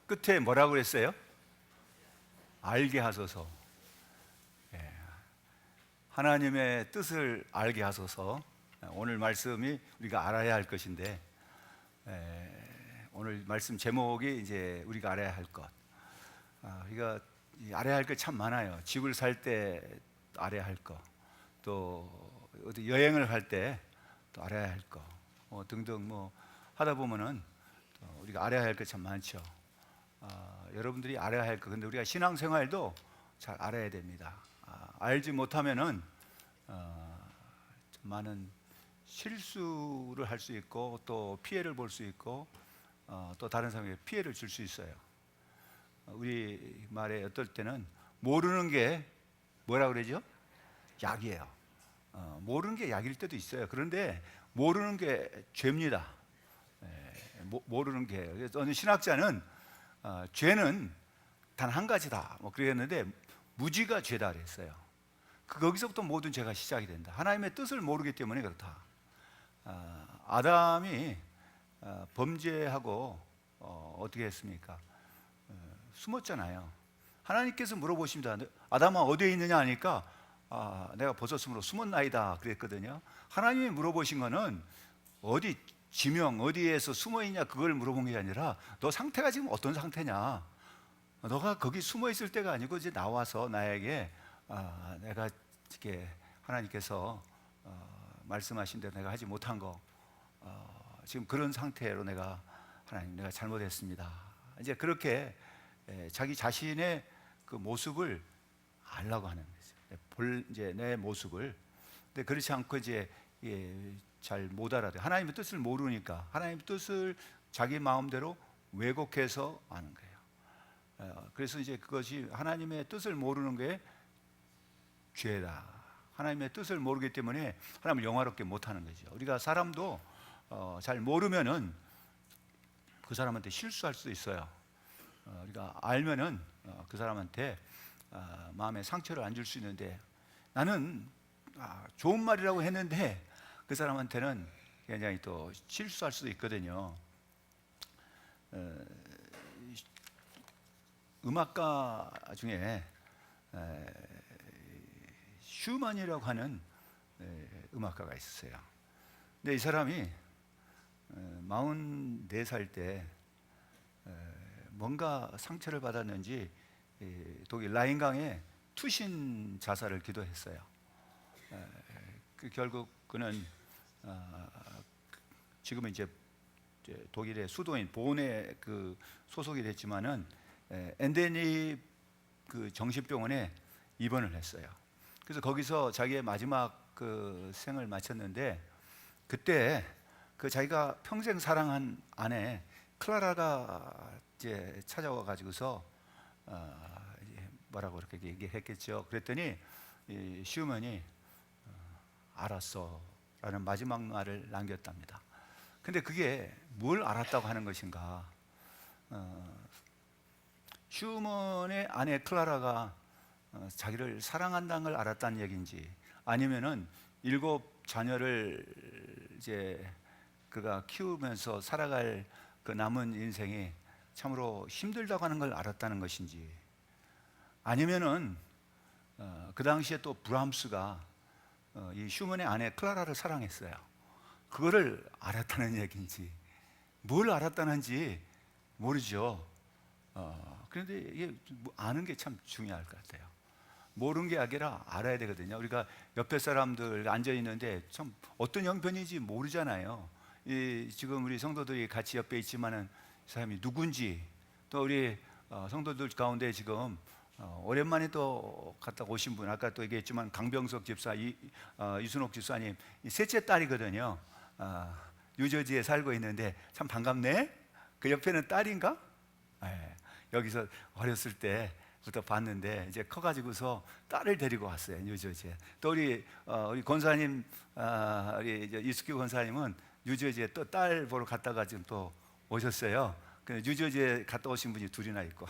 끝에 뭐라고 그랬어요? 알게 하소서. 예. 하나님의 뜻을 알게 하소서. 오늘 말씀이 우리가 알아야 할 것인데, 오늘 말씀 제목이 이제 우리가 알아야 할 것. 우리가 알아야 할 것 참 많아요. 집을 살 때 알아야 할 것, 또 어디 여행을 할 때 또 알아야 할 것, 등등 뭐 하다 보면은 우리가 알아야 할 것 참 많죠. 여러분들이 알아야 할 것, 근데 우리가 신앙생활도 잘 알아야 됩니다. 알지 못하면은 좀 많은 실수를 할 수 있고, 또 피해를 볼 수 있고, 또 다른 사람에게 피해를 줄 수 있어요. 우리 말에 어떨 때는 모르는 게 뭐라 그러죠? 약이에요. 모르는 게 약일 때도 있어요. 그런데 모르는 게 죄입니다. 모르는 게. 그래서 어느 신학자는 죄는 단 한 가지다 뭐 그랬는데, 무지가 죄다 그랬어요. 거기서부터 모든 죄가 시작이 된다. 하나님의 뜻을 모르기 때문에 그렇다. 아담이 범죄하고 어떻게 했습니까? 숨었잖아요. 하나님께서 물어보십니다. 아담아 어디에 있느냐 하니까 내가 벗었으므로 숨었나이다 그랬거든요. 하나님이 물어보신 거는 어디 지명 어디에서 숨어 있냐 그걸 물어본 게 아니라, 너 상태가 지금 어떤 상태냐, 너가 거기 숨어 있을 때가 아니고 이제 나와서 나에게 내가 이렇게 하나님께서 말씀하신 대로 내가 하지 못한 거, 지금 그런 상태로 하나님 내가 잘못했습니다. 이제 그렇게 자기 자신의 그 모습을 알라고 하는 거죠. 이제 내 모습을. 근데 그렇지 않고 이제 잘 못 알아요. 하나님의 뜻을 모르니까 하나님의 뜻을 자기 마음대로 왜곡해서 아는 거예요. 그래서 이제 그것이 하나님의 뜻을 모르는 게 죄다. 하나님의 뜻을 모르기 때문에 하나님을 영화롭게 못하는 거죠. 우리가 사람도 잘 모르면은 그 사람한테 실수할 수도 있어요. 우리가 알면은 그 사람한테 마음에 상처를 안 줄 수 있는데, 나는 좋은 말이라고 했는데 그 사람한테는 굉장히 또 실수할 수도 있거든요. 음악가 중에 슈만이라고 하는 음악가가 있었어요. 근데 이 사람이 44살 때 뭔가 상처를 받았는지 독일 라인강에 투신 자살을 기도했어요. 결국 그는 지금은 이제 독일의 수도인 본에 소속이 됐지만은 엔데니 그 정신병원에 입원을 했어요. 그래서 거기서 자기의 마지막 그 생을 마쳤는데, 그때 그 자기가 평생 사랑한 아내 클라라가 이제 찾아와 가지고서 뭐라고 그렇게 얘기했겠죠. 그랬더니 이 슈먼이 알았어 라는 마지막 말을 남겼답니다. 근데 그게 뭘 알았다고 하는 것인가? 슈먼의 아내 클라라가 자기를 사랑한다는 걸 알았다는 얘기인지, 아니면은 7 자녀를 이제 그가 키우면서 살아갈 그 남은 인생이 참으로 힘들다고 하는 걸 알았다는 것인지, 아니면은 그 당시에 또 브람스가 이 슈먼의 아내 클라라를 사랑했어요. 그거를 알았다는 얘기인지, 뭘 알았다는지 모르죠. 그런데 이게 아는 게 참 중요할 것 같아요. 모르는 게 아니라 알아야 되거든요. 우리가 옆에 사람들 앉아 있는데 참 어떤 형편인지 모르잖아요. 지금 우리 성도들이 같이 옆에 있지만은 이 사람이 누군지, 또 우리 성도들 가운데 지금 오랜만에 또 갔다 오신 분, 아까 또 얘기했지만 강병석 집사, 이순옥 집사님 셋째 딸이거든요. 뉴저지에 살고 있는데 참 반갑네. 그 옆에는 딸인가? 여기서 어렸을 때부터 봤는데 이제 커가지고서 딸을 데리고 왔어요, 뉴저지에. 또 우리 권사님, 우리 이숙규 권사님은 뉴저지에 또 딸 보러 갔다가 지금 또 오셨어요. 뉴저지에 갔다 오신 분이 둘이나 있고.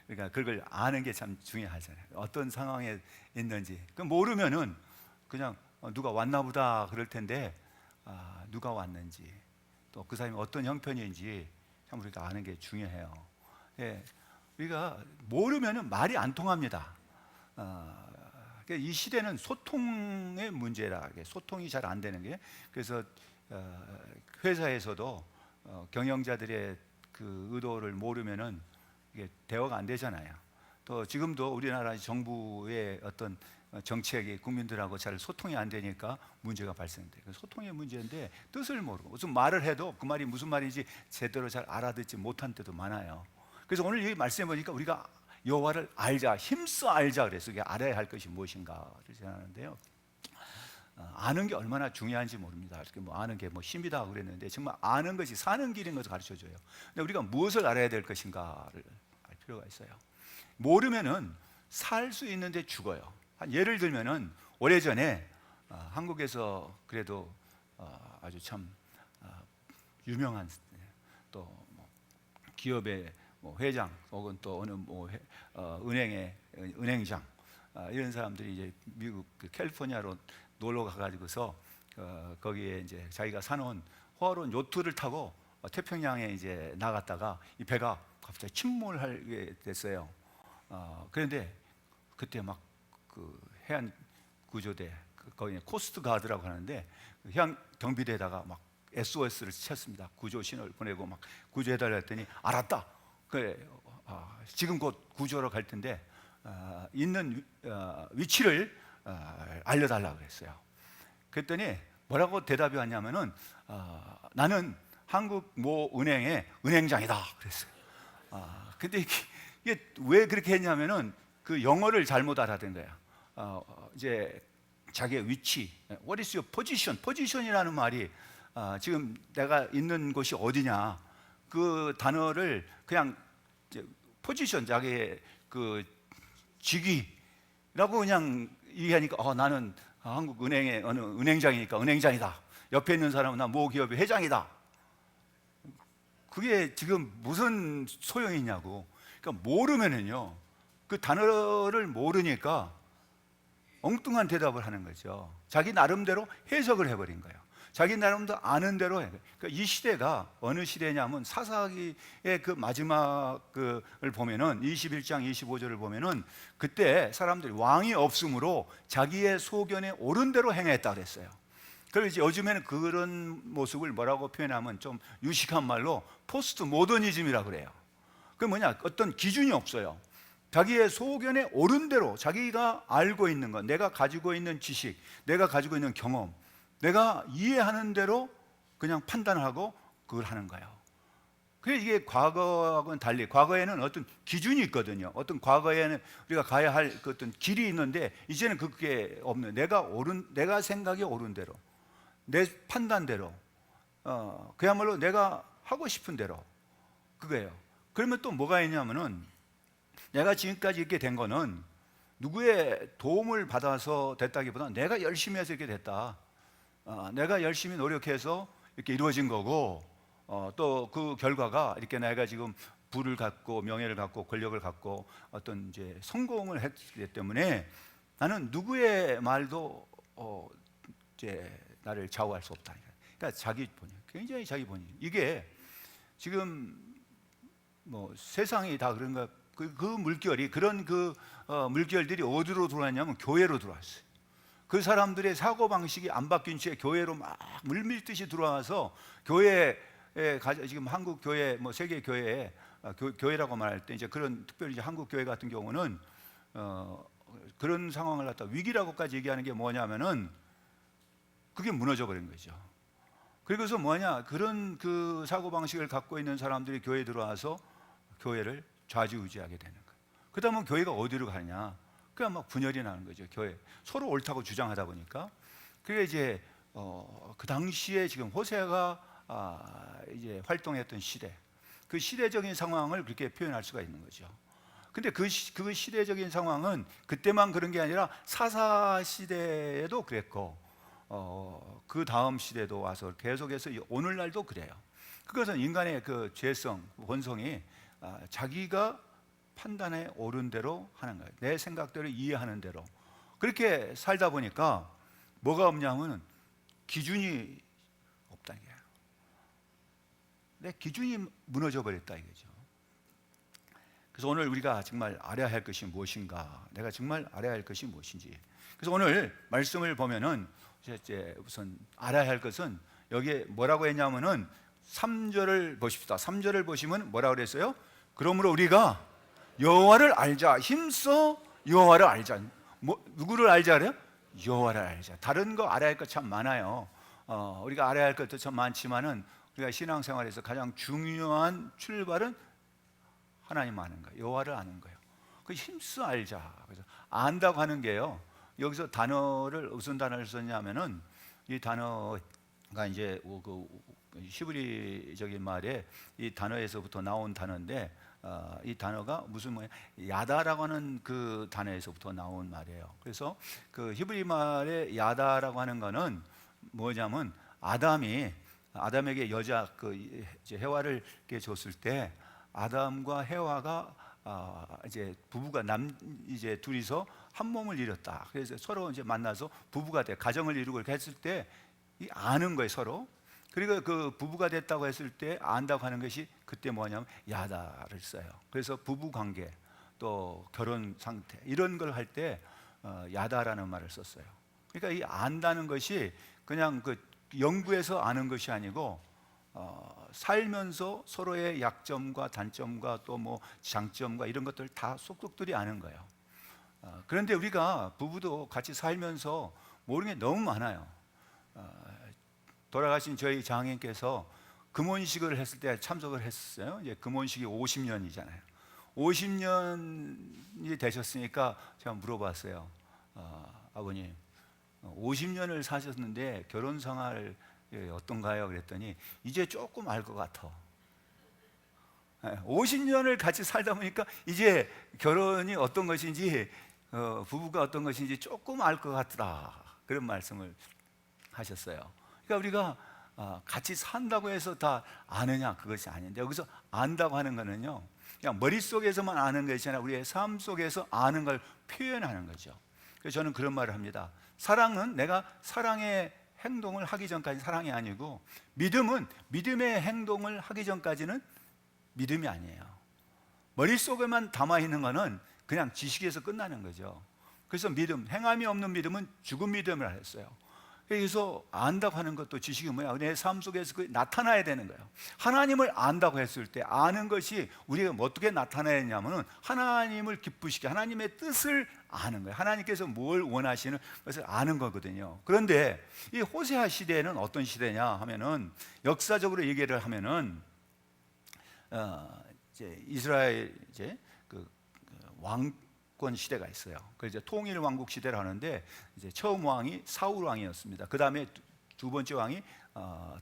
그러니까 그걸 아는 게 참 중요하잖아요. 어떤 상황에 있는지. 모르면은 그냥 누가 왔나 보다 그럴 텐데, 누가 왔는지, 또 그 사람이 어떤 형편인지 참 우리가 아는 게 중요해요. 예, 우리가 모르면은 말이 안 통합니다. 이 시대는 소통의 문제라, 소통이 잘 안 되는 게. 그래서 회사에서도 경영자들의 그 의도를 모르면은 이게 대화가 안 되잖아요. 또 지금도 우리나라 정부의 어떤 정책이 국민들하고 잘 소통이 안 되니까 문제가 발생돼요. 소통의 문제인데 뜻을 모르고 무슨 말을 해도 그 말이 무슨 말인지 제대로 잘 알아듣지 못한 때도 많아요. 그래서 오늘 이 말씀해 보니까 우리가 여호와를 알자, 힘써 알자 그래서 이게 알아야 할 것이 무엇인가를 생각하는데요. 아는 게 얼마나 중요한지 모릅니다. 이렇게 뭐 아는 게 뭐 힘이다 그랬는데 정말 아는 것이 사는 길인 것을 가르쳐 줘요. 근데 우리가 무엇을 알아야 될 것인가를 알 필요가 있어요. 모르면은 살 수 있는데 죽어요. 예를 들면은 오래전에 한국에서 그래도 아주 참 유명한 또뭐 기업의 뭐 회장 혹은 또 어느 뭐 은행의 은행장 이런 사람들이 이제 미국 그 캘리포니아로 놀러 가가지고서 거기에 이제 자기가 사놓은 호화로운 요트를 타고 태평양에 이제 나갔다가 이 배가 갑자기 침몰하게 됐어요. 그런데 그때 막 그 해안 구조대 거기 코스트 가드라고 하는데 해양 경비대에다가 막 SOS를 쳤습니다. 구조 신호를 보내고 막 구조해달라 했더니 알았다. 그래, 지금 곧 구조로 갈 텐데 있는 위치를 알려달라 그랬어요. 그랬더니 뭐라고 대답이 왔냐면은 나는 한국 모 은행의 은행장이다 그랬어요. 근데 이게 왜 그렇게 했냐면은 그 영어를 잘못 알아듣은 거야. 이제 자기의 위치, What is your position? 포지션이라는 말이 지금 내가 있는 곳이 어디냐 그 단어를 그냥 포지션 자기의 그 직위라고 그냥 이해하니까 나는 한국은행의 어느 은행장이니까 은행장이다. 옆에 있는 사람은 나 모 기업의 회장이다. 그게 지금 무슨 소용이 있냐고. 그러니까 모르면은요, 그 단어를 모르니까 엉뚱한 대답을 하는 거죠. 자기 나름대로 해석을 해버린 거예요. 자기 나름대로 아는 대로 해요. 그러니까 이 시대가 어느 시대냐면 사사기의 그 마지막을 보면은 21장 25절을 보면은 그때 사람들이 왕이 없으므로 자기의 소견에 옳은 대로 행했다 그랬어요. 그래서 이제 요즘에는 그런 모습을 뭐라고 표현하면 좀 유식한 말로 포스트 모더니즘이라고 그래요. 그 뭐냐, 어떤 기준이 없어요. 자기의 소견에 옳은 대로 자기가 알고 있는 것, 내가 가지고 있는 지식, 내가 가지고 있는 경험, 내가 이해하는 대로 그냥 판단하고 그걸 하는 거예요. 그래서 이게 과거하고는 달리, 과거에는 어떤 기준이 있거든요. 어떤 과거에는 우리가 가야 할 어떤 길이 있는데 이제는 그게 없는, 내가 생각이 옳은 대로, 내 판단대로, 그야말로 내가 하고 싶은 대로 그거예요. 그러면 또 뭐가 있냐면은 내가 지금까지 이렇게 된 거는 누구의 도움을 받아서 됐다기보다 내가 열심히 해서 이렇게 됐다. 내가 열심히 노력해서 이렇게 이루어진 거고, 또 그 결과가 이렇게 내가 지금 부를 갖고 명예를 갖고 권력을 갖고 어떤 이제 성공을 했기 때문에 나는 누구의 말도 이제 나를 좌우할 수 없다. 그러니까 자기 본인, 굉장히 자기 본인. 이게 지금 뭐 세상이 다 그런가. 그 물결이 그런 물결들이 어디로 들어왔냐면 교회로 들어왔어요. 그 사람들의 사고 방식이 안 바뀐 채 교회로 막 물밀듯이 들어와서 교회에 지금 한국 교회 뭐 세계 교회에 교회라고 말할 때 이제 그런 특별히 이제 한국 교회 같은 경우는 그런 상황을 갖다 위기라고까지 얘기하는 게 뭐냐면은 그게 무너져 버린 거죠. 그래서 뭐냐, 그런 그 사고 방식을 갖고 있는 사람들이 교회에 들어와서 교회를 좌지우지하게 되는 거예요. 그다음에 교회가 어디로 가냐? 그냥 막 분열이 나는 거죠. 교회 서로 옳다고 주장하다 보니까. 그게 이제 그 당시에 지금 호세아가 이제 활동했던 시대, 그 시대적인 상황을 그렇게 표현할 수가 있는 거죠. 근데 그 시대적인 상황은 그때만 그런 게 아니라 사사 시대에도 그랬고, 그 다음 시대도 와서 계속해서 오늘날도 그래요. 그것은 인간의 그 죄성, 본성이 자기가 판단에 옳은 대로 하는 거예요. 내 생각대로 이해하는 대로. 그렇게 살다 보니까 뭐가 없냐면 기준이 없다는 거예요. 내 기준이 무너져 버렸다 이거죠. 그래서 오늘 우리가 정말 알아야 할 것이 무엇인가, 내가 정말 알아야 할 것이 무엇인지. 그래서 오늘 말씀을 보면은 이제 우선 알아야 할 것은 여기에 뭐라고 했냐면은 3절을 보십시다. 3절을 보시면 뭐라고 그랬어요? 그러므로 우리가 여호와를 알자, 힘써 여호와를 알자. 누구를 알자 그래요? 여호와를 알자. 다른 거 알아야 할 것 참 많아요. 우리가 알아야 할 것도 참 많지만은 우리가 신앙생활에서 가장 중요한 출발은 하나님 아는 거예요. 여호와를 아는 거예요. 그 힘써 알자. 그래서 안다고 하는 게요. 여기서 단어를 무슨 단어를 썼냐면은 이 단어가 이제 그 히브리적인 말에 이 단어에서부터 나온 단어인데 이 단어가 무슨 뭐야? 야다라고 하는 그 단어에서부터 나온 말이에요. 그래서 그 히브리 말의 야다라고 하는 거는 뭐냐면 아담에게 여자 그 이제 해와를 이렇게 줬을 때 아담과 해와가 이제 부부가 이제 둘이서 한 몸을 이뤘다. 그래서 서로 이제 만나서 부부가 돼 가정을 이루고 이렇게 했을 때 이 아는 거예요, 서로. 그리고 그 부부가 됐다고 했을 때 안다고 하는 것이 그때 뭐냐면 야다를 써요. 그래서 부부 관계 또 결혼 상태 이런 걸 할 때 야다라는 말을 썼어요. 그러니까 이 안다는 것이 그냥 그 연구에서 아는 것이 아니고 살면서 서로의 약점과 단점과 또 뭐 장점과 이런 것들 다 속속들이 아는 거예요. 그런데 우리가 부부도 같이 살면서 모르는 게 너무 많아요. 돌아가신 저희 장인께서 금혼식을 했을 때 참석을 했어요. 이제 금혼식이 50년이잖아요. 50년이 되셨으니까 제가 물어봤어요. 아버님, 50년을 사셨는데 결혼 생활 어떤가요? 그랬더니 이제 조금 알 것 같아. 50년을 같이 살다 보니까 이제 결혼이 어떤 것인지 부부가 어떤 것인지 조금 알 것 같더라. 그런 말씀을 하셨어요. 그러니까 우리가 같이 산다고 해서 다 아느냐 그것이 아닌데 여기서 안다고 하는 거는요 그냥 머릿속에서만 아는 것이 아니라 우리의 삶 속에서 아는 걸 표현하는 거죠. 그래서 저는 그런 말을 합니다. 사랑은 내가 사랑의 행동을 하기 전까지 사랑이 아니고 믿음은 믿음의 행동을 하기 전까지는 믿음이 아니에요. 머릿속에만 담아있는 거는 그냥 지식에서 끝나는 거죠. 그래서 믿음, 행함이 없는 믿음은 죽은 믿음이라 했어요. 그래서 안다고 하는 것도 지식이 뭐야? 내 삶 속에서 그 나타나야 되는 거예요. 하나님을 안다고 했을 때 아는 것이 우리가 어떻게 나타나야 되냐면은 하나님을 기쁘시게 하나님의 뜻을 아는 거예요. 하나님께서 뭘 원하시는 것을 아는 거거든요. 그런데 이 호세아 시대는 어떤 시대냐 하면은 역사적으로 얘기를 하면은 이제 이스라엘 이제 그 왕권 시대가 있어요. 그래서 이제 통일 왕국 시대를 하는데 이제 처음 왕이 사울 왕이었습니다. 그 다음에 두 번째 왕이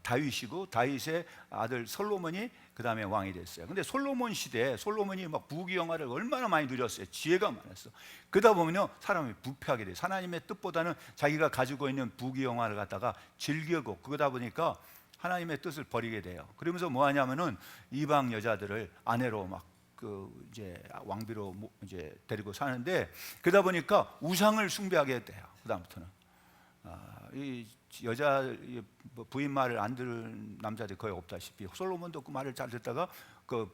다윗이고 다윗의 아들 솔로몬이 그 다음에 왕이 됐어요. 근데 솔로몬 시대에 솔로몬이 막 부귀영화를 얼마나 많이 누렸어요. 지혜가 많았어. 그러다 보면요 사람이 부패하게 돼요. 하나님의 뜻보다는 자기가 가지고 있는 부귀영화를 갖다가 즐기고 그러다 보니까 하나님의 뜻을 버리게 돼요. 그러면서 뭐 하냐면은 이방 여자들을 아내로 막 그 이제 왕비로 이제 데리고 사는데 그러다 보니까 우상을 숭배하게 돼요. 그 다음부터는 이 여자 부인 말을 안 들은 남자들이 거의 없다시피 솔로몬도 그 말을 잘 듣다가 그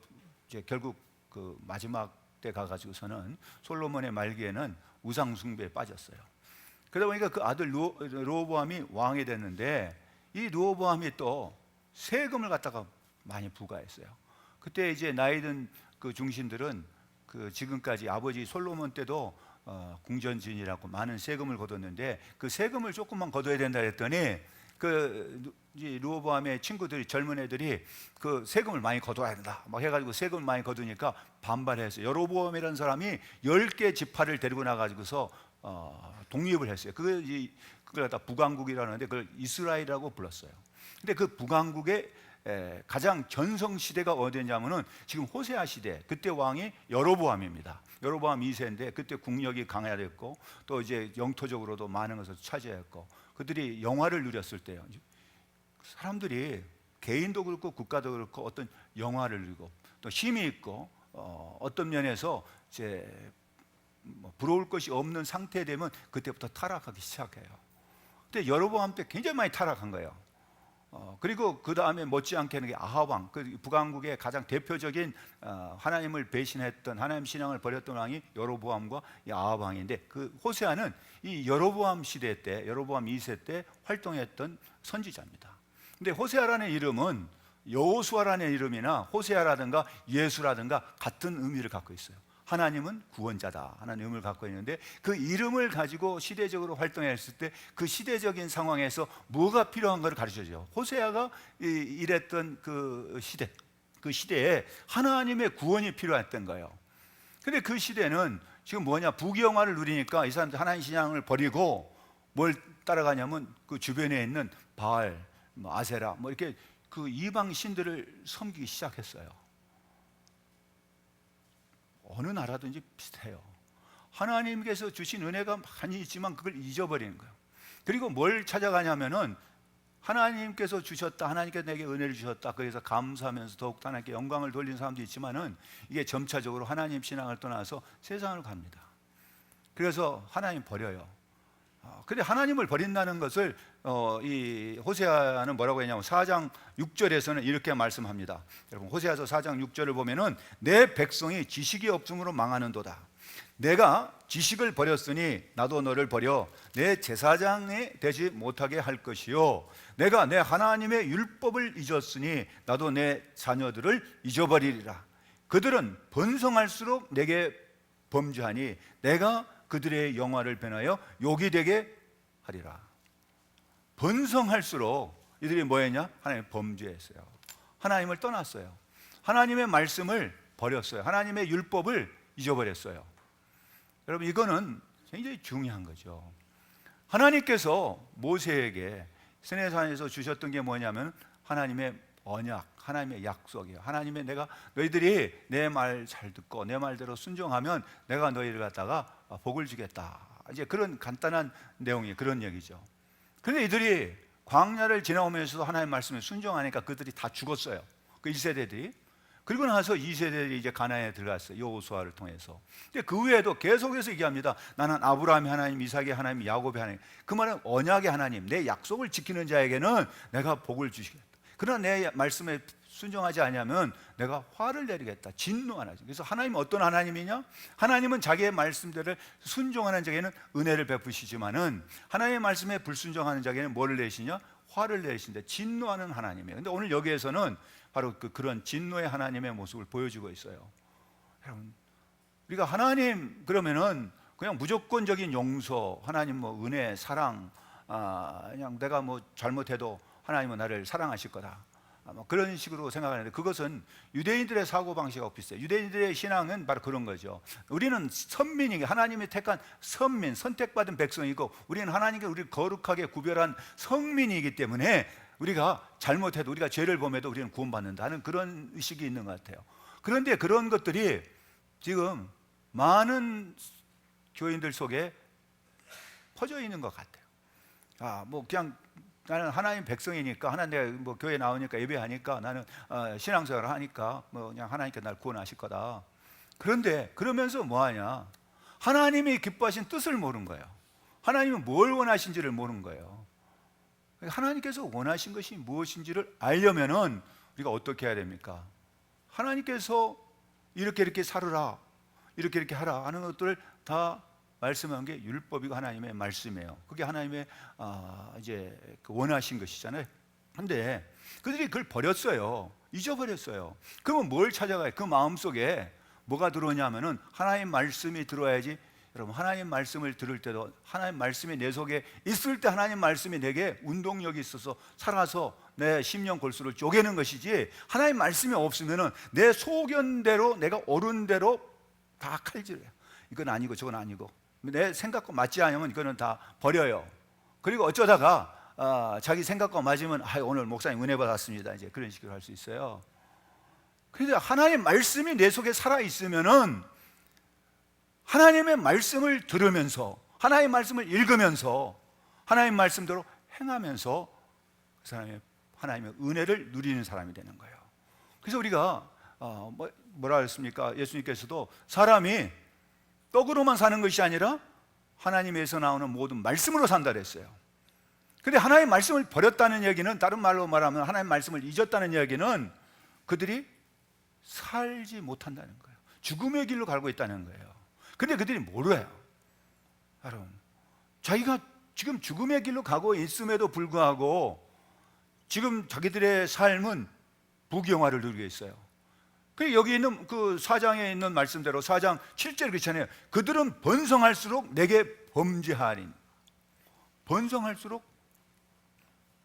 이제 결국 그 마지막 때 가가지고서는 솔로몬의 말기에는 우상 숭배에 빠졌어요. 그러다 보니까 그 아들 르호보암이 왕이 됐는데 이 르호보암이 또 세금을 갖다가 많이 부과했어요. 그때 이제 나이든 그 중신들은 그 지금까지 아버지 솔로몬 때도 궁전진이라고 많은 세금을 거뒀는데 그 세금을 조금만 거둬야 된다 했더니 그 르호보암의 친구들이 젊은 애들이 그 세금을 많이 거둬야 된다 막 해가지고 세금을 많이 거두니까 반발했어요. 여로보암이라는 사람이 10개 지파를 데리고 나가지고서 독립을 했어요. 그걸 갖다 북왕국이라는데 그걸 이스라엘이라고 불렀어요. 근데 그 북왕국의 가장 전성 시대가 어디냐면은 지금 호세아 시대. 그때 왕이 여로보암입니다. 여로보암 2세인데 그때 국력이 강화됐고 또 이제 영토적으로도 많은 것을 차지했고 그들이 영화를 누렸을 때요. 사람들이 개인도 그렇고 국가도 그렇고 어떤 영화를 누리고 또 힘이 있고 어떤 면에서 이제 부러울 것이 없는 상태 되면 그때부터 타락하기 시작해요. 근데 여로보암 때 굉장히 많이 타락한 거예요. 그리고 그 다음에 못지않게는 아합 왕, 그 북왕국의 가장 대표적인 하나님을 배신했던, 하나님 신앙을 버렸던 왕이 여로보암과 이 아합 왕인데, 그 호세아는 이 여로보암 시대 때, 여로보암 2세 때 활동했던 선지자입니다. 근데 호세아라는 이름은 여호수아라는 이름이나 호세아라든가 예수라든가 같은 의미를 갖고 있어요. 하나님은 구원자다 하는 의미를 갖고 있는데, 그 이름을 가지고 시대적으로 활동했을 때 그 시대적인 상황에서 뭐가 필요한 걸 가르쳐줘요. 호세아가 일했던 그 시대에 하나님의 구원이 필요했던 거예요. 근데 그 시대는 지금 뭐냐, 부귀영화를 누리니까 이 사람들 하나님 신앙을 버리고 뭘 따라가냐면 그 주변에 있는 바알, 아세라 이렇게 그 이방 신들을 섬기기 시작했어요. 어느 나라든지 비슷해요. 하나님께서 주신 은혜가 많이 있지만 그걸 잊어버리는 거예요. 그리고 뭘 찾아가냐면은 하나님께서 주셨다, 하나님께서 내게 은혜를 주셨다, 그래서 감사하면서 더욱 하나님께 영광을 돌리는 사람도 있지만은 이게 점차적으로 하나님 신앙을 떠나서 세상을 갑니다. 그래서 하나님 버려요. 근데 하나님을 버린다는 것을 이 호세아는 뭐라고 했냐면 4장 6절에서는 이렇게 말씀합니다. 여러분, 호세아서 4장 6절을 보면은 내 백성이 지식이 없음으로 망하는도다. 내가 지식을 버렸으니 나도 너를 버려 내 제사장이 되지 못하게 할 것이요, 내가 내 하나님의 율법을 잊었으니 나도 내 자녀들을 잊어버리리라. 그들은 번성할수록 내게 범죄하니 내가 그들의 영화를 변하여 욕이 되게 하리라. 번성할수록 이들이 뭐했냐? 하나님 범죄했어요. 하나님을 떠났어요. 하나님의 말씀을 버렸어요. 하나님의 율법을 잊어버렸어요. 여러분, 이거는 굉장히 중요한 거죠. 하나님께서 모세에게 시내산에서 주셨던 게 뭐냐면 하나님의 언약, 하나님의 약속이에요. 하나님의 내가 너희들이 내 말 잘 듣고 내 말대로 순종하면 내가 너희를 갖다가 복을 주겠다. 이제 그런 간단한 내용이 그런 얘기죠. 그런데 이들이 광야를 지나오면서도 하나님의 말씀에 순종하니까 그들이 다 죽었어요. 그 1세대들이. 그리고 나서 2세대들이 이제 가나안에 들어갔어요. 여호수아를 통해서. 근데 그 외에도 계속해서 얘기합니다. 나는 아브라함의 하나님, 이삭의 하나님, 야곱의 하나님. 그 말은 언약의 하나님, 내 약속을 지키는 자에게는 내가 복을 주시겠다. 그러나 내 말씀에 순종하지 않으면 내가 화를 내리겠다, 진노하나. 그래서 하나님은 어떤 하나님이냐? 하나님은 자기의 말씀대로 순종하는 자에게는 은혜를 베푸시지만은 하나님의 말씀에 불순종하는 자에게는 뭐를 내시냐? 화를 내신다, 진노하는 하나님이에요. 근데 오늘 여기에서는 바로 그런 진노의 하나님의 모습을 보여주고 있어요. 여러분, 우리가 하나님 그러면은 그냥 무조건적인 용서, 하나님 뭐 은혜, 사랑, 그냥 내가 뭐 잘못해도 하나님은 나를 사랑하실 거다, 그런 식으로 생각하는데, 그것은 유대인들의 사고방식하고 비슷해요. 유대인들의 신앙은 바로 그런 거죠. 우리는 선민이고 하나님이 택한 선민, 선택받은 백성이고 우리는 하나님께 우리를 거룩하게 구별한 성민이기 때문에 우리가 잘못해도, 우리가 죄를 범해도 우리는 구원받는다는 그런 의식이 있는 것 같아요. 그런데 그런 것들이 지금 많은 교인들 속에 퍼져 있는 것 같아요. 뭐 그냥 나는 하나님 백성이니까, 하나님 내가 뭐 교회 나오니까 예배하니까 나는 신앙생활을 하니까 뭐 그냥 하나님께 날 구원하실 거다. 그런데 그러면서 뭐하냐? 하나님이 기뻐하신 뜻을 모르는 거예요. 하나님은 뭘 원하신지를 모르는 거예요. 하나님께서 원하신 것이 무엇인지를 알려면은 우리가 어떻게 해야 됩니까? 하나님께서 이렇게 살으라, 이렇게 하라 하는 것들을 다 말씀한 게 율법이고 하나님의 말씀이에요. 그게 하나님의 이제 원하신 것이잖아요. 근데 그들이 그걸 버렸어요. 잊어버렸어요. 그러면 뭘 찾아가요? 그 마음속에 뭐가 들어오냐면은 하나님 말씀이 들어야지. 여러분, 하나님 말씀을 들을 때도 하나님 말씀이 내 속에 있을 때 하나님 말씀이 내게 운동력이 있어서 살아서 내 심령 골수를 쪼개는 것이지, 하나님 말씀이 없으면은 내 소견대로, 내가 옳은 대로 다 칼질해요. 이건 아니고 저건 아니고, 내 생각과 맞지 않으면 이거는 다 버려요. 그리고 어쩌다가 자기 생각과 맞으면 오늘 목사님 은혜 받았습니다, 이제 그런 식으로 할 수 있어요. 그런데 하나님의 말씀이 내 속에 살아 있으면은 하나님의 말씀을 들으면서, 하나님의 말씀을 읽으면서, 하나님의 말씀대로 행하면서 그 사람이 하나님의 은혜를 누리는 사람이 되는 거예요. 그래서 우리가 뭐라 했습니까? 예수님께서도 사람이 떡으로만 사는 것이 아니라 하나님에서 나오는 모든 말씀으로 산다 그랬어요. 근데 하나님의 말씀을 버렸다는 얘기는, 다른 말로 말하면 하나님의 말씀을 잊었다는 얘기는 그들이 살지 못한다는 거예요. 죽음의 길로 가고 있다는 거예요. 근데 그들이 몰라요. 여러분, 자기가 지금 죽음의 길로 가고 있음에도 불구하고 지금 자기들의 삶은 부귀영화를 누리고 있어요. 그 여기 있는 그 4장에 있는 말씀대로 4장 7절 그렇잖아요. 그들은 번성할수록 내게 범죄하리니. 번성할수록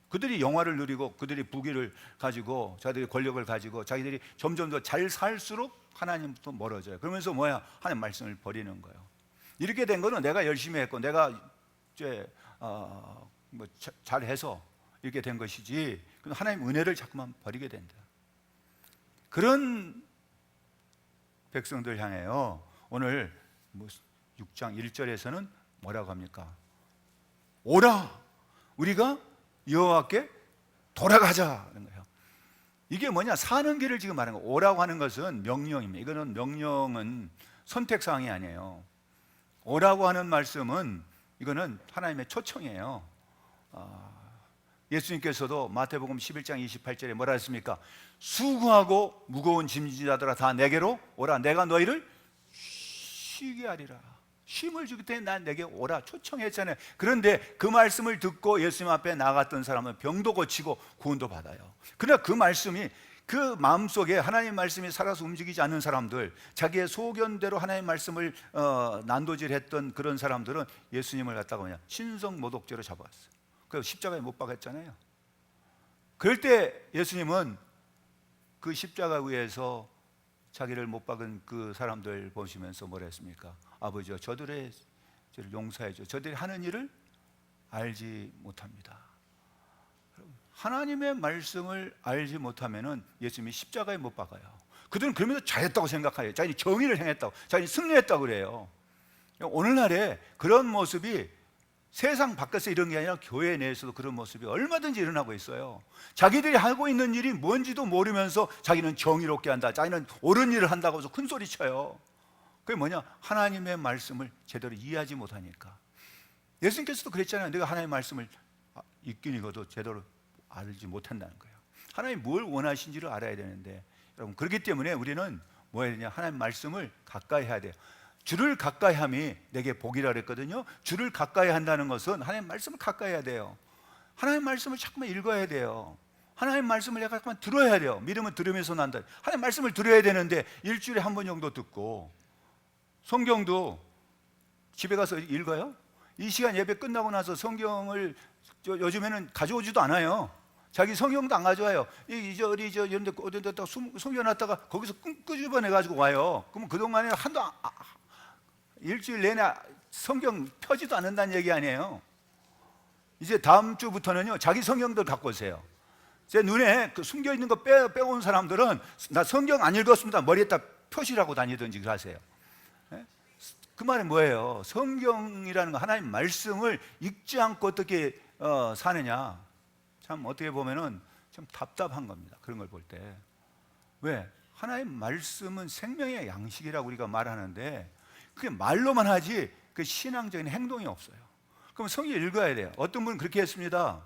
그들이 영화를 누리고 그들이 부귀를 가지고 자기들이 권력을 가지고 자기들이 점점 더 잘 살수록 하나님부터 멀어져요. 그러면서 뭐야? 하나님 말씀을 버리는 거예요. 이렇게 된 거는 내가 열심히 했고 내가 이제 잘해서 이렇게 된 것이지, 하나님 은혜를 자꾸만 버리게 된다. 그런 백성들 향해요. 오늘 6장 1절에서는 뭐라고 합니까? 오라, 우리가 여호와께 돌아가자 하는 거예요. 이게 뭐냐? 사는 길을 지금 말하는 거예요. 오라고 하는 것은 명령입니다. 이거는 명령은 선택사항이 아니에요. 오라고 하는 말씀은 이거는 하나님의 초청이에요. 예수님께서도 마태복음 11장 28절에 뭐라 했습니까? 수고하고 무거운 짐진 자들아 다 내게로 오라, 내가 너희를 쉬게 하리라. 쉼을 주기 때문에 난 내게 오라 초청했잖아요. 그런데 그 말씀을 듣고 예수님 앞에 나갔던 사람은 병도 고치고 구원도 받아요. 그러나 그 말씀이, 그 마음속에 하나님 말씀이 살아서 움직이지 않는 사람들, 자기의 소견대로 하나님 말씀을 난도질했던 그런 사람들은 예수님을 갖다가 뭐냐? 신성모독죄로 잡아왔어요. 그래서 십자가에 못 박았잖아요. 그럴 때 예수님은 그 십자가 위에서 자기를 못 박은 그 사람들 보시면서 뭐라 했습니까? 아버지여, 저들을 용서해 줘. 저들이 하는 일을 알지 못합니다. 하나님의 말씀을 알지 못하면은 예수님이 십자가에 못 박아요. 그들은 그러면서 잘했다고 생각해요. 자기는 정의를 행했다고, 자기는 승리했다고 그래요. 오늘날에 그런 모습이 세상 밖에서 이런 게 아니라 교회 내에서도 그런 모습이 얼마든지 일어나고 있어요. 자기들이 하고 있는 일이 뭔지도 모르면서 자기는 정의롭게 한다, 자기는 옳은 일을 한다고 해서 큰 소리 쳐요. 그게 뭐냐? 하나님의 말씀을 제대로 이해하지 못하니까. 예수님께서도 그랬잖아요. 내가 하나님의 말씀을 읽긴 읽어도 제대로 알지 못한다는 거예요. 하나님이 뭘 원하신지를 알아야 되는데, 여러분, 그렇기 때문에 우리는 뭐 해야 되냐? 하나님 말씀을 가까이 해야 돼요. 주를 가까이 함이 내게 복이라 그랬거든요. 주를 가까이 한다는 것은 하나님 말씀을 가까이 해야 돼요. 하나님 말씀을 자꾸만 읽어야 돼요. 하나님 말씀을 내가 자꾸만 들어야 돼요. 믿음은 들으면서 난다. 하나님 말씀을 들어야 되는데 일주일에 한 번 정도 듣고, 성경도 집에 가서 읽어요? 이 시간 예배 끝나고 나서 성경을 요즘에는 가져오지도 않아요. 자기 성경도 안 가져와요. 이런 데 어딘데 숨겨놨다가 거기서 끄집어내가지고 와요. 그러면 그동안에 일주일 내내 성경 펴지도 않는다는 얘기 아니에요. 이제 다음 주부터는요, 자기 성경들 갖고 오세요. 제 눈에 그 숨겨있는 거 빼온 사람들은 나 성경 안 읽었습니다, 머리에다 표시라고 다니든지 하세요. 그 말은 뭐예요? 성경이라는 거, 하나님 말씀을 읽지 않고 어떻게 사느냐? 참 어떻게 보면은 참 답답한 겁니다. 그런 걸 볼 때. 왜? 하나님 말씀은 생명의 양식이라고 우리가 말하는데 그게 말로만 하지 그 신앙적인 행동이 없어요. 그럼 성경 읽어야 돼요. 어떤 분은 그렇게 했습니다.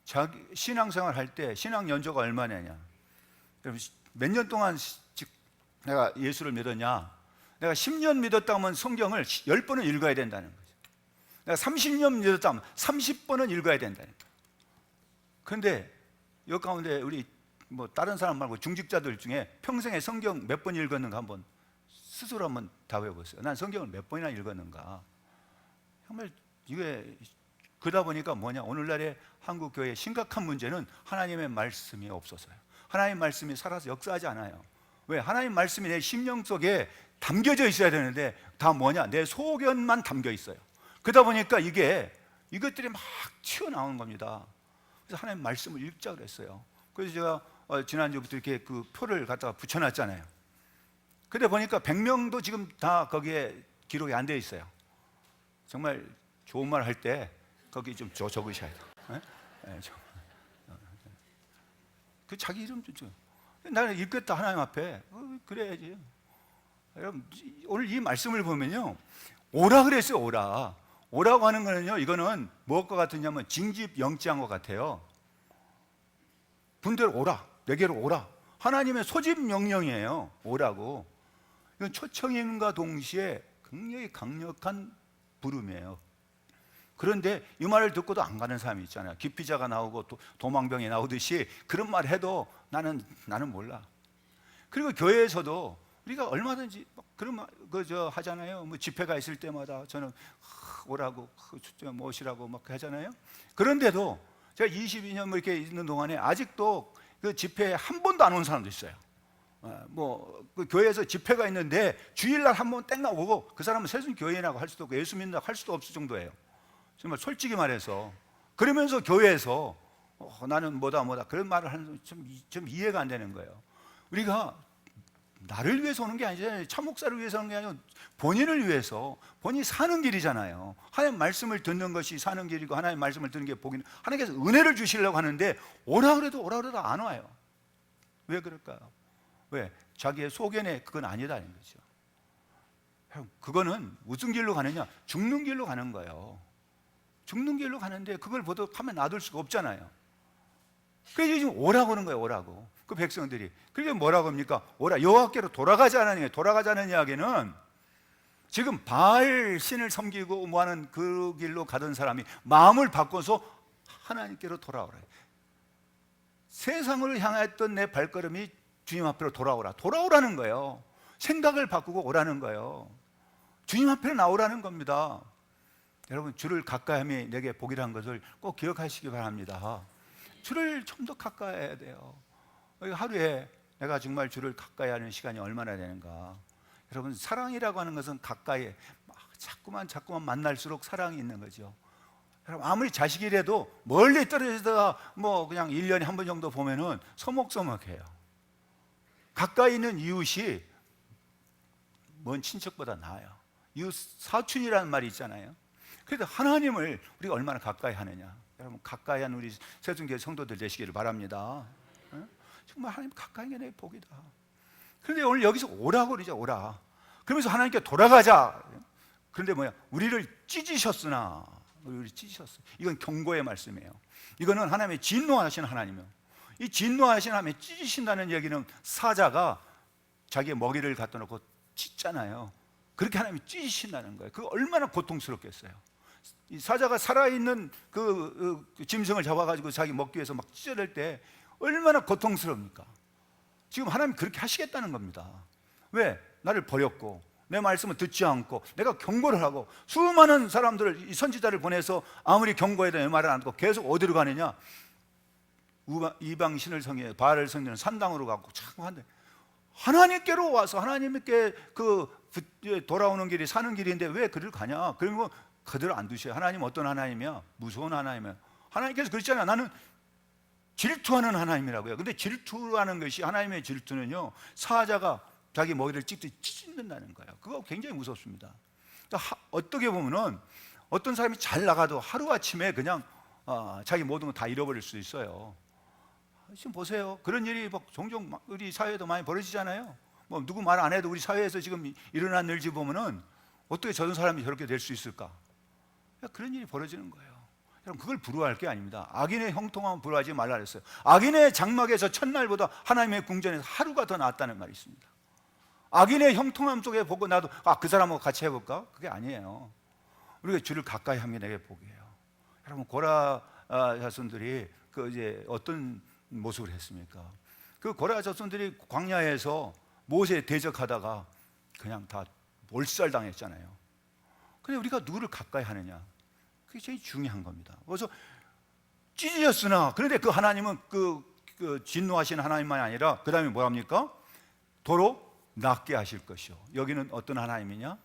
자기 신앙생활 할 때 신앙 연조가 얼마냐냐? 몇 년 동안 내가 예수를 믿었냐? 내가 10년 믿었다면 성경을 10번은 읽어야 된다는 거죠. 내가 30년 믿었다면 30번은 읽어야 된다는 거예요. 그런데 이 가운데 우리 뭐 다른 사람 말고 중직자들 중에 평생에 성경 몇 번 읽었는가 한번 스스로 한번 답해보세요. 난 성경을 몇 번이나 읽었는가? 정말 이게 그러다 보니까 뭐냐? 오늘날의 한국 교회의 심각한 문제는 하나님의 말씀이 없어서요. 하나님 말씀이 살아서 역사하지 않아요. 왜? 하나님 말씀이 내 심령 속에 담겨져 있어야 되는데 다 뭐냐? 내 소견만 담겨 있어요. 그러다 보니까 이것들이 막 튀어나오는 겁니다. 그래서 하나님 말씀을 읽자 그랬어요. 그래서 제가 지난주부터 이렇게 그 표를 갖다가 붙여놨잖아요. 근데 보니까 100명도 지금 다 거기에 기록이 안 돼 있어요. 정말 좋은 말 할 때 거기 좀 적으셔야 돼요. 네? 그 자기 이름 좀. 나는 읽겠다 하나님 앞에. 그래야지. 여러분, 오늘 이 말씀을 보면요, 오라 그랬어요. 오라. 오라고 하는 거는요, 이거는 무엇과 같으냐면 징집영지한 것 같아요. 분들 오라, 내게로 오라. 하나님의 소집 명령이에요. 오라고. 이건 초청임과 동시에 굉장히 강력한 부름이에요. 그런데 이 말을 듣고도 안 가는 사람이 있잖아요. 기피자가 나오고 도망병이 나오듯이 그런 말 해도 나는 몰라. 그리고 교회에서도 우리가 얼마든지 그런 말 하잖아요. 뭐 집회가 있을 때마다 저는 오라고 모시라고 막 하잖아요. 그런데도 제가 22년 뭐 이렇게 있는 동안에 아직도 그 집회에 한 번도 안 온 사람도 있어요. 그 교회에서 집회가 있는데 주일날 한 번 땡나 오고 그 사람은 새순 교인이라고 할 수도 없고 예수 믿는다고 할 수도 없을 정도예요. 정말 솔직히 말해서. 그러면서 교회에서 나는 뭐다 그런 말을 하는 좀 이해가 안 되는 거예요. 우리가 나를 위해서 오는 게 아니잖아요. 참목사를 위해서 하는 게 아니고 본인을 위해서, 본인이 사는 길이잖아요. 하나님 말씀을 듣는 것이 사는 길이고 하나님 말씀을 듣는 게 복인. 하나님께서 은혜를 주시려고 하는데 오라 그래도 안 와요. 왜 그럴까요? 왜? 자기의 소견에 그건 아니다는 거죠. 그거는 무슨 길로 가느냐? 죽는 길로 가는 거예요. 죽는 길로 가는데 그걸 보도하면 놔둘 수가 없잖아요. 그래서 지금 오라고 하는 거예요. 오라고. 그 백성들이. 그게 뭐라고 합니까? 오라. 여호와께로 돌아가자는 얘기예요. 돌아가자는 이야기는 지금 바알 신을 섬기고 뭐하는 그 길로 가던 사람이 마음을 바꿔서 하나님께로 돌아오라. 세상을 향했던 내 발걸음이 주님 앞으로 돌아오라는 거예요. 생각을 바꾸고 오라는 거예요. 주님 앞에 나오라는 겁니다. 여러분, 주를 가까이함이 내게 복이라는 것을 꼭 기억하시기 바랍니다. 주를 좀 더 가까이 해야 돼요. 하루에 내가 정말 주를 가까이 하는 시간이 얼마나 되는가. 여러분, 사랑이라고 하는 것은 가까이 자꾸만 만날수록 사랑이 있는 거죠. 여러분, 아무리 자식이라도 멀리 떨어지다가 그냥 1년에 한 번 정도 보면은 서먹서먹해요. 가까이 있는 이웃이 먼 친척보다 나아요. 이웃 사촌이라는 말이 있잖아요. 그래도 하나님을 우리가 얼마나 가까이 하느냐. 여러분, 가까이 한 우리 새순교회 성도들 되시기를 바랍니다. 정말 하나님 가까이 있는 게 복이다. 그런데 오늘 여기서 오라고 그러죠. 오라. 그러면서 하나님께 돌아가자. 그런데 우리를 찢으셨으나. 우리를 찢으셨어. 이건 경고의 말씀이에요. 이거는 하나님의 진노하시는 하나님이에요. 이 진노하시는 하나님이 찢으신다는 얘기는 사자가 자기의 먹이를 갖다 놓고 찢잖아요. 그렇게 하나님이 찢으신다는 거예요. 그거 얼마나 고통스럽겠어요. 이 사자가 살아있는 그 짐승을 잡아가지고 자기 먹기 위해서 막 찢어낼 때 얼마나 고통스럽습니까? 지금 하나님 그렇게 하시겠다는 겁니다. 왜? 나를 버렸고 내 말씀을 듣지 않고 내가 경고를 하고 수많은 사람들을, 이 선지자를 보내서 아무리 경고해도 내 말을 안 듣고 계속 어디로 가느냐? 이방신을 섬기는 바알을 섬기는 산당으로 가고 자꾸 한데, 하나님께로 와서 하나님께 돌아오는 길이 사는 길인데 왜 그를 가냐? 그러면 그대로 안 두셔요. 하나님 어떤 하나님이야? 무서운 하나님이야. 하나님께서 그랬잖아요. 나는 질투하는 하나님이라고요. 근데 질투하는 것이, 하나님의 질투는요, 사자가 자기 먹이를 찢는다는 거예요. 그거 굉장히 무섭습니다. 어떻게 보면은 어떤 사람이 잘 나가도 하루아침에 그냥 자기 모든 거 다 잃어버릴 수 있어요. 지금 보세요. 그런 일이 종종 우리 사회에도 많이 벌어지잖아요. 누구 말 안 해도 우리 사회에서 지금 일어난 일지 보면은 어떻게 저런 사람이 저렇게 될 수 있을까? 그런 일이 벌어지는 거예요. 여러분, 그걸 부러워할 게 아닙니다. 악인의 형통함은 부러워하지 말라 그랬어요. 악인의 장막에서 첫날보다 하나님의 궁전에서 하루가 더 낫다는 말이 있습니다. 악인의 형통함 속에 보고 나도 그 사람하고 같이 해볼까? 그게 아니에요. 우리가 주를 가까이 하는 게 내게 복이에요. 여러분, 고라 자손들이 이제 어떤 모습을 했습니까? 그 고라 자손들이 광야에서 모세에 대적하다가 그냥 다 몰살당했잖아요. 근데 우리가 누구를 가까이 하느냐? 그게 제일 중요한 겁니다. 그래서 찢어졌으나, 그런데 그 하나님은 그 진노하시는 하나님만이 아니라 그 다음에 뭐합니까? 도로 낫게 하실 것이요. 여기는 어떤 하나님이냐?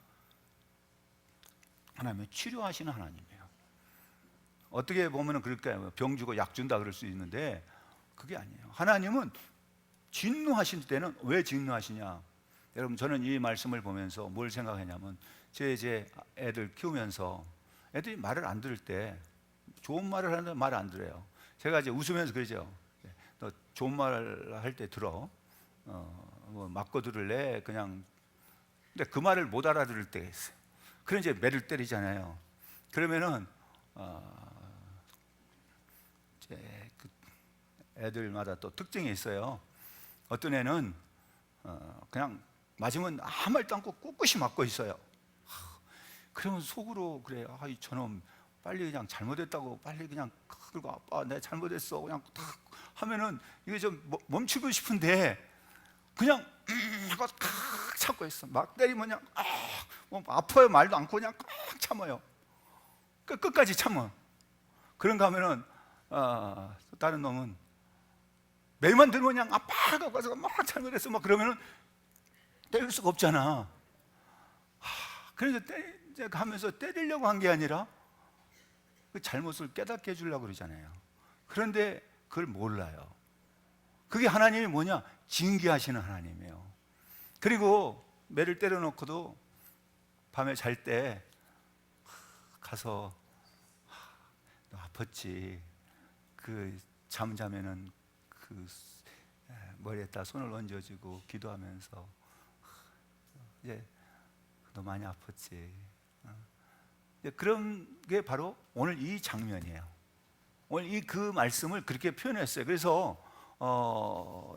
하나님은 치료하시는 하나님이에요. 어떻게 보면 그럴까요? 병 주고 약 준다 그럴 수 있는데 그게 아니에요. 하나님은 진노하실 때는 왜 진노하시냐? 여러분, 저는 이 말씀을 보면서 뭘 생각하냐면, 제 애들 키우면서 애들이 말을 안 들을 때, 좋은 말을 하는데 말을 안 들어요. 제가 이제 웃으면서 그러죠. 너 좋은 말 할 때 들어. 맞고 들을래? 그냥. 근데 그 말을 못 알아들을 때가 있어요. 그럼 이제 매를 때리잖아요. 그러면은 이제 그 애들마다 또 특징이 있어요. 어떤 애는 그냥 맞으면 아무 말도 않고 꿋꿋이 맞고 있어요. 그러면 속으로 그래, 이 저놈 빨리 그냥 잘못했다고 빨리 그냥 그리고 아빠 내가 잘못했어 그냥 탁 하면은 이게 좀 멈추고 싶은데 그냥 하고 탁 참고 있어. 막 때리면 그냥 뭐 아파요 말도 않고 그냥 꽉 참아요. 끝까지 참아. 그런가 하면은 다른 놈은 매만 들면 그냥 아빠가 가서 막 잘못했어 막 그러면은 때릴 수가 없잖아. 그래서 이제 하면서 때리려고 한 게 아니라 그 잘못을 깨닫게 해주려고 그러잖아요. 그런데 그걸 몰라요. 그게 하나님이 뭐냐? 징계하시는 하나님이에요. 그리고 매를 때려놓고도 밤에 잘 때 가서 너 아팠지? 그 잠자면은 그 머리에다 손을 얹어주고 기도하면서 이제 너 많이 아팠지? 그런 게 바로 오늘 이 장면이에요. 오늘 이 그 말씀을 그렇게 표현했어요. 그래서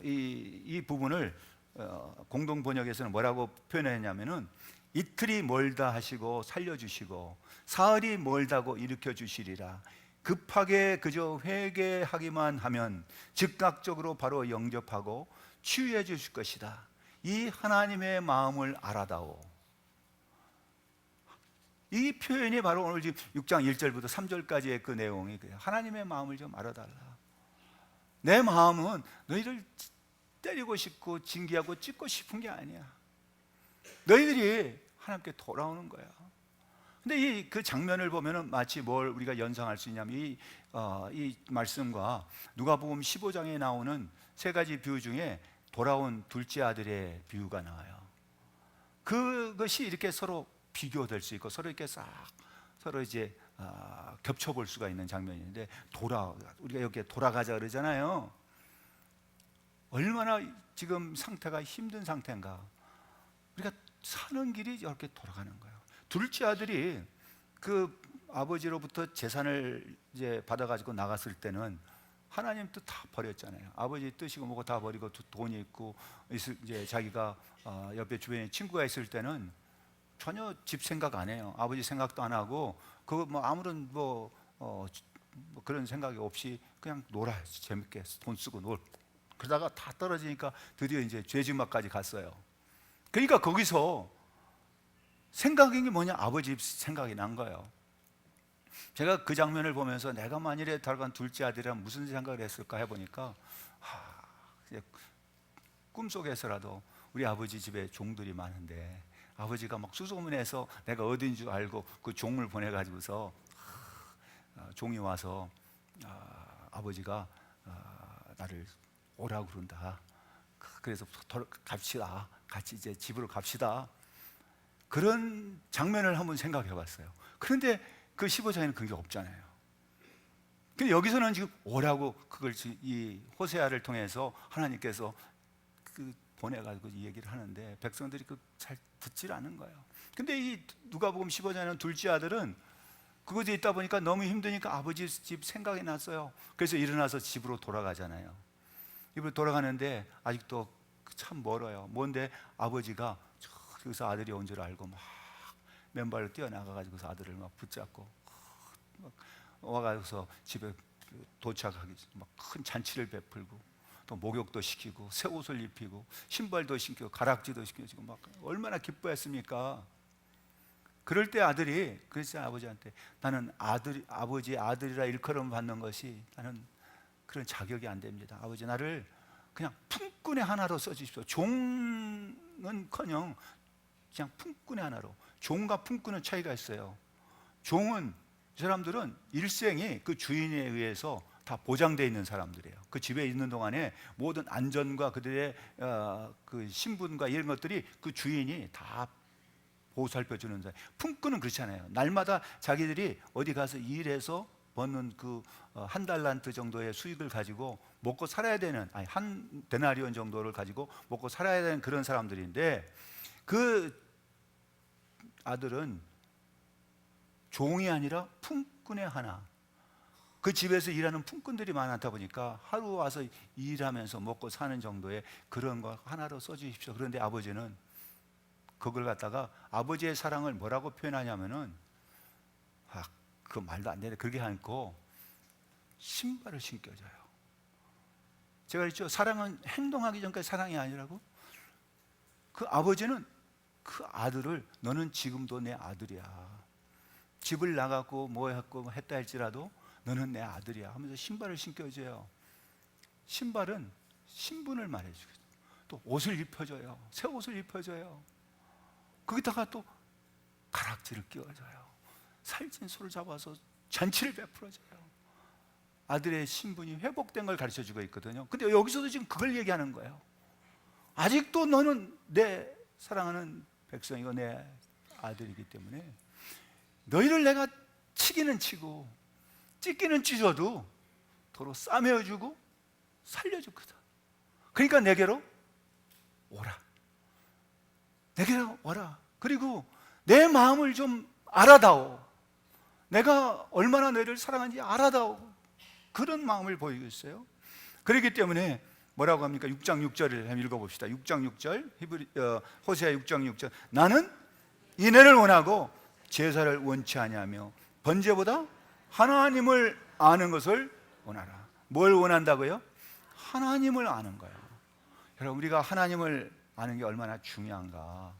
이 부분을 공동 번역에서는 뭐라고 표현했냐면은 이틀이 멀다 하시고 살려주시고 사흘이 멀다고 일으켜 주시리라. 급하게 그저 회개하기만 하면 즉각적으로 바로 영접하고 치유해 주실 것이다. 이 하나님의 마음을 알아다오. 이 표현이 바로 오늘 지금 6장 1절부터 3절까지의 그 내용이 그래요. 하나님의 마음을 좀 알아달라. 내 마음은 너희를 때리고 싶고 징계하고 찢고 싶은 게 아니야. 너희들이 하나님께 돌아오는 거야. 근데 이 그 장면을 보면은 마치 뭘 우리가 연상할 수 있냐면 이 말씀과 누가복음 15장에 나오는 세 가지 비유 중에 돌아온 둘째 아들의 비유가 나와요. 그것이 이렇게 서로 비교될 수 있고 서로 이렇게 서로 이제 겹쳐볼 수가 있는 장면인데 우리가 여기에 돌아가자 그러잖아요. 얼마나 지금 상태가 힘든 상태인가. 우리가 사는 길이 이렇게 돌아가는 거예요. 둘째 아들이 그 아버지로부터 재산을 이제 받아가지고 나갔을 때는 하나님 뜻 다 버렸잖아요. 아버지 뜻이고 뭐고 다 버리고 돈이 있고 이제 자기가 옆에 주변에 친구가 있을 때는 전혀 집 생각 안 해요. 아버지 생각도 안 하고 그거 뭐 아무런 뭐 그런 생각이 없이 그냥 놀아야지 재밌게 돈 쓰고 놀고 그러다가 다 떨어지니까 드디어 이제 죄지막까지 갔어요. 그러니까 거기서 생각인 게 뭐냐? 아버지 생각이 난 거예요. 제가 그 장면을 보면서 내가 만일에 달간 둘째 아들이라면 무슨 생각을 했을까 해보니까 꿈속에서라도 우리 아버지 집에 종들이 많은데 아버지가 막 수소문해서 내가 어딘 줄 알고 그 종을 보내가지고서 종이 와서 아버지가 나를 오라고 그런다. 그래서 갑시다. 같이 이제 집으로 갑시다. 그런 장면을 한번 생각해 봤어요. 그런데 그 15장에는 그게 없잖아요. 근데 여기서는 지금 오라고 그걸 이 호세아를 통해서 하나님께서 그 보내가지고 이 얘기를 하는데 백성들이 그 잘 듣질 않은 거예요. 근데 이 누가복음 15장에는 둘째 아들은 그곳에 있다 보니까 너무 힘드니까 아버지 집 생각이 났어요. 그래서 일어나서 집으로 돌아가잖아요. 집으로 돌아가는데 아직도 참 멀어요. 뭔데 아버지가 여기서 아들이 온 줄 알고 막 맨발로 뛰어나가가지고서 아들을 막 붙잡고 막 와가지고서 집에 도착하기 막 큰 잔치를 베풀고 또 목욕도 시키고 새 옷을 입히고 신발도 신기고 가락지도 시켜주고 막 얼마나 기뻐했습니까? 그럴 때 아들이 그랬어요. 아버지한테 나는 아버지의 아들이라 일컬음 받는 것이 나는 그런 자격이 안 됩니다. 아버지 나를 그냥 품꾼의 하나로 써주십시오. 종은커녕 그냥 품꾼의 하나로. 종과 품꾼은 차이가 있어요. 종은 이 사람들은 일생이 그 주인에 의해서 다 보장되어 있는 사람들이에요. 그 집에 있는 동안에 모든 안전과 그들의 그 신분과 이런 것들이 그 주인이 다 보살펴주는 사람. 품꾼은 그렇지 않아요. 날마다 자기들이 어디 가서 일해서 버는 그 한 달란트 정도의 수익을 가지고 먹고 살아야 되는, 아니 한 데나리온 정도를 가지고 먹고 살아야 되는 그런 사람들인데 그 아들은 종이 아니라 품꾼의 하나. 그 집에서 일하는 품꾼들이 많았다 보니까 하루 와서 일하면서 먹고 사는 정도의 그런 거 하나로 써주십시오. 그런데 아버지는 그걸 갖다가 아버지의 사랑을 뭐라고 표현하냐면은 그 말도 안 되네. 그렇게 않고 신발을 신겨줘요. 제가 그랬죠. 사랑은 행동하기 전까지 사랑이 아니라고. 그 아버지는 그 아들을 너는 지금도 내 아들이야. 집을 나가고 뭐 했다 할지라도 너는 내 아들이야 하면서 신발을 신겨줘요. 신발은 신분을 말해주거든요. 또 옷을 입혀줘요. 새 옷을 입혀줘요. 거기다가 또 가락지를 끼워줘요. 살찐 소를 잡아서 잔치를 베풀어줘요. 아들의 신분이 회복된 걸 가르쳐주고 있거든요. 근데 여기서도 지금 그걸 얘기하는 거예요. 아직도 너는 내 사랑하는 백성이고 내 아들이기 때문에 너희를 내가 치기는 치고 찢기는 찢어도 도로 싸매어주고 살려주거든. 그러니까 내게로 오라. 내게로 와라. 그리고 내 마음을 좀 알아다오. 내가 얼마나 너희를 사랑하는지 알아다오. 그런 마음을 보이고 있어요. 그렇기 때문에 뭐라고 합니까? 6장 6절을 한번 읽어봅시다. 6장 6절 호세아 6장 6절 나는 인애를 원하고 제사를 원치 아니하며 번제보다 하나님을 아는 것을 원하라. 뭘 원한다고요? 하나님을 아는 거예요. 여러분 우리가 하나님을 아는 게 얼마나 중요한가.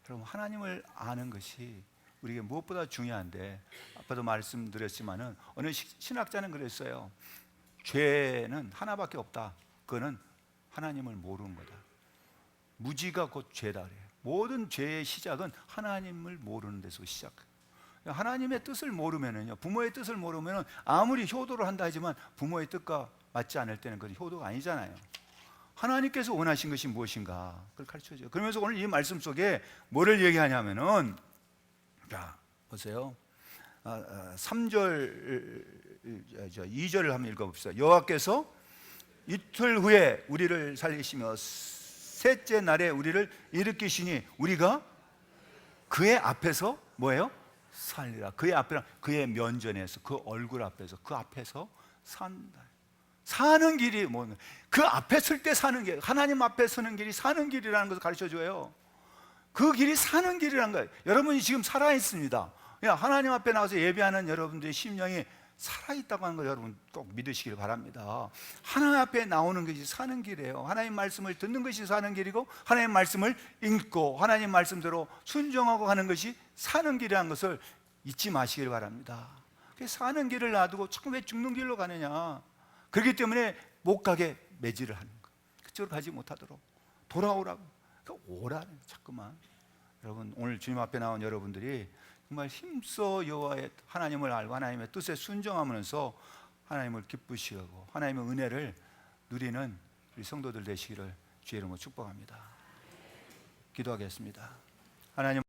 여러분 하나님을 아는 것이 우리에게 무엇보다 중요한데 아까도 말씀드렸지만은 어느 신학자는 그랬어요. 죄는 하나밖에 없다. 그거는 하나님을 모르는 거다. 무지가 곧 죄다 그래요. 모든 죄의 시작은 하나님을 모르는 데서 시작해요. 하나님의 뜻을 모르면은요, 부모의 뜻을 모르면은 아무리 효도를 한다 하지만 부모의 뜻과 맞지 않을 때는 그건 효도가 아니잖아요. 하나님께서 원하신 것이 무엇인가 그걸 가르쳐줘요. 그러면서 오늘 이 말씀 속에 뭐를 얘기하냐면은 자 보세요. 3절 2절을 한번 읽어봅시다. 여호와께서 이틀 후에 우리를 살리시며 셋째 날에 우리를 일으키시니 우리가 그의 앞에서 뭐예요? 살리라. 그의 앞이랑 그의 면전에서 그 얼굴 앞에서 그 앞에서 산다. 사는 길이 뭐 그 앞에 설 때 사는 길, 하나님 앞에 서는 길이 사는 길이라는 것을 가르쳐줘요. 그 길이 사는 길이라는 거예요. 여러분이 지금 살아있습니다. 하나님 앞에 나와서 예배하는 여러분들의 심령이 살아있다고 하는 걸 여러분 꼭 믿으시길 바랍니다. 하나님 앞에 나오는 것이 사는 길이에요. 하나님 말씀을 듣는 것이 사는 길이고 하나님 말씀을 읽고 하나님 말씀대로 순종하고 가는 것이 사는 길이라는 것을 잊지 마시길 바랍니다. 사는 길을 놔두고 자꾸 왜 죽는 길로 가느냐. 그렇기 때문에 못 가게 매질을 하는 거예요. 그쪽으로 가지 못하도록 돌아오라고. 그러니까 오라는 자꾸만. 여러분 오늘 주님 앞에 나온 여러분들이 정말 힘써 여호와의 하나님을 알고 하나님의 뜻에 순종하면서 하나님을 기쁘시고 하나님의 은혜를 누리는 우리 성도들 되시기를 주의 이름으로 축복합니다. 기도하겠습니다. 하나님